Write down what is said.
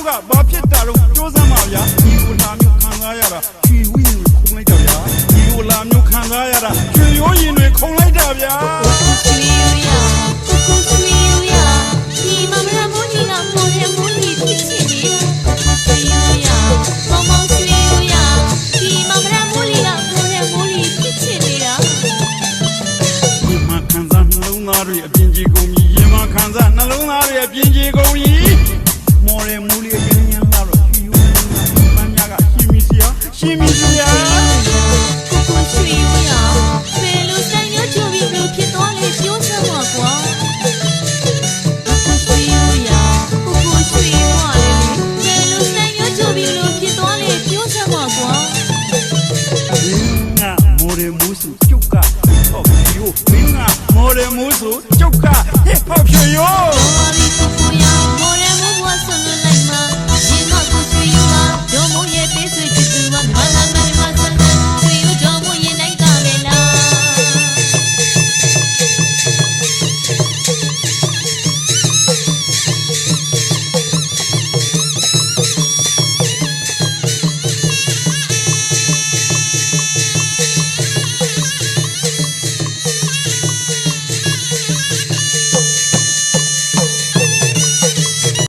ကဘာဖြစ်တာတော့ကြိုးစားမှာဗျာဒီလိုလာမျိုးခံစားရတာချီဝင်းတွေခုံလိုက်တာဗျာဒီလိုလာမျိုးခံစားရတာချွေရိုးရင်တွေခုံလိုက်တာဗျာချွေရိုးရကိုချွေရိုးရဒီမမရမိုးကြီးကမိုးရဲ့မိုးကြီးဖြစ်ချင်နေတာချွေရိုးရမောင်မောင်ချွေရိုးရဒီမမရမိုးကြီးကမိုးရဲ့မိုးကြီးဖြစ်ချင်နေတာဒီမှာခံစားနှလုံးသားတွေအပြင်းကြီးကုန်ပြီရင်မှာခံစားနှလုံးသားတွေအပြင်းကြီးကုန်ပြီမော်ရဲမိုးလေးရင်းရင်းလာတော့ချီဝင်းမမ်းများကရှင်းမီစရာကိုချွေရိုးရဘယ်လိုဆိုင်ရချိုးပြီးလို့ဖြစ်သွားလဲပြောစမ်းပါကွာကိုချွေရိုးရကိုချွေရိုးရဘယ်လိုဆိုင်ရချိုးပြီးလို့ဖြစ်သွားလဲပြောစမ်းပါကွာမော်ရဲမိုးစုကျုပ်ကဟောဖြိုမင်းကမော်ရဲမိုးစုကျုပ်ကဟစ်ဟောဖြို